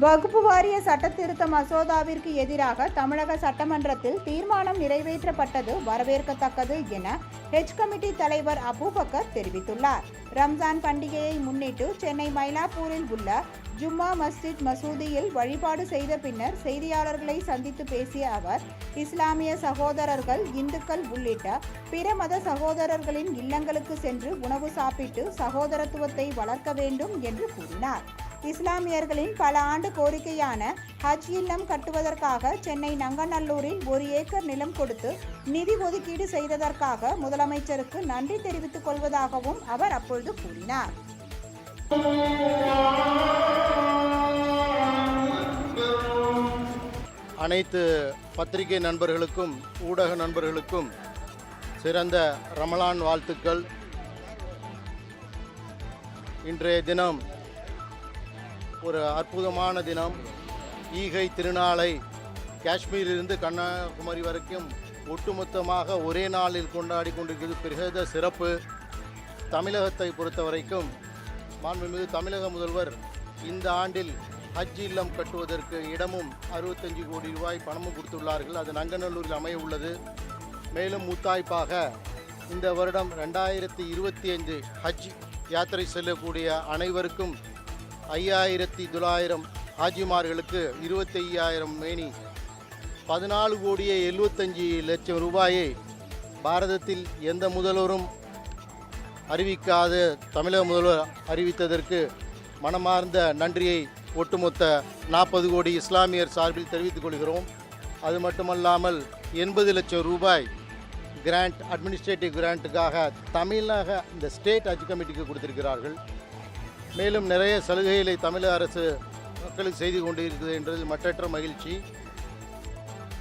வகுப்பு வாரிய சட்டத்திருத்த மசோதாவிற்கு எதிராக தமிழக சட்டமன்றத்தில் தீர்மானம் நிறைவேற்றப்பட்டது வரவேற்கத்தக்கது என ஹெச் கமிட்டி தலைவர் அபூபக்கர் தெரிவித்துள்ளார். ரம்ஜான் பண்டிகையை முன்னிட்டு சென்னை மயிலாப்பூரில் உள்ள ஜும்மா மஸ்ஜித் மசூதியில் வழிபாடு செய்த பின்னர் செய்தியாளர்களை சந்தித்து பேசிய அவர், இஸ்லாமிய சகோதரர்கள், இந்துக்கள் உள்ளிட்ட பிற மத சகோதரர்களின் இல்லங்களுக்கு சென்று உணவு சாப்பிட்டு சகோதரத்துவத்தை வளர்க்க வேண்டும் என்று கூறினார். இஸ்லாமியர்களின் பல ஆண்டு கோரிக்கையான ஹஜ் இல்லம் கட்டுவதற்காக சென்னை நங்கநல்லூரில் 1 ஏக்கர் நிலம் கொடுத்து நிதி ஒதுக்கீடு செய்ததற்காக முதலமைச்சருக்கு நன்றி தெரிவித்துக் கொள்வதாகவும் அவர் அப்பொழுது கூறினார். அனைத்து பத்திரிகை நண்பர்களுக்கும் ஊடக நண்பர்களுக்கும் சிறந்த ரமலான் வாழ்த்துக்கள். இன்றைய தினம் ஒரு அற்புதமான தினம். ஈகை திருநாளை காஷ்மீரிலிருந்து கன்னியாகுமரி வரைக்கும் ஒட்டுமொத்தமாக ஒரே நாளில் கொண்டாடி கொண்டிருக்கிறது பிரேத சிறப்பு. தமிழகத்தை பொறுத்த வரைக்கும் மாண்புமிகு தமிழக முதல்வர் இந்த ஆண்டில் ஹஜ் இல்லம் கட்டுவதற்கு இடமும் 65 கோடி ரூபாய் பணமும் கொடுத்துள்ளார்கள். அது நங்கநல்லூரில் அமைய உள்ளது. மேலும் முத்தாய்ப்பாக இந்த வருடம் 2025 ஹஜ் யாத்திரை செல்லக்கூடிய அனைவருக்கும் 5900 ஹாஜிமார்களுக்கு 25,000 மேனி 14 கோடியே 75 லட்சம் ரூபாயை பாரதத்தில் எந்த முதல்வரும் அறிவிக்காத தமிழக முதல்வர் அறிவித்ததற்கு மனமார்ந்த நன்றியை ஒட்டுமொத்த 40 கோடி இஸ்லாமியர் சார்பில் தெரிவித்துக் கொள்கிறோம். அது மட்டுமல்லாமல் 80 லட்சம் ரூபாய் கிராண்ட், அட்மினிஸ்ட்ரேட்டிவ் கிராண்ட்டுக்காக தமிழக இந்த ஸ்டேட் ஹஜ் கமிட்டிக்கு கொடுத்திருக்கிறார்கள். மேலும் நிறைய சலுகைகளை தமிழக அரசு மக்களுக்கு செய்து கொண்டிருக்கிறது என்றதில் மற்றற்ற மகிழ்ச்சி.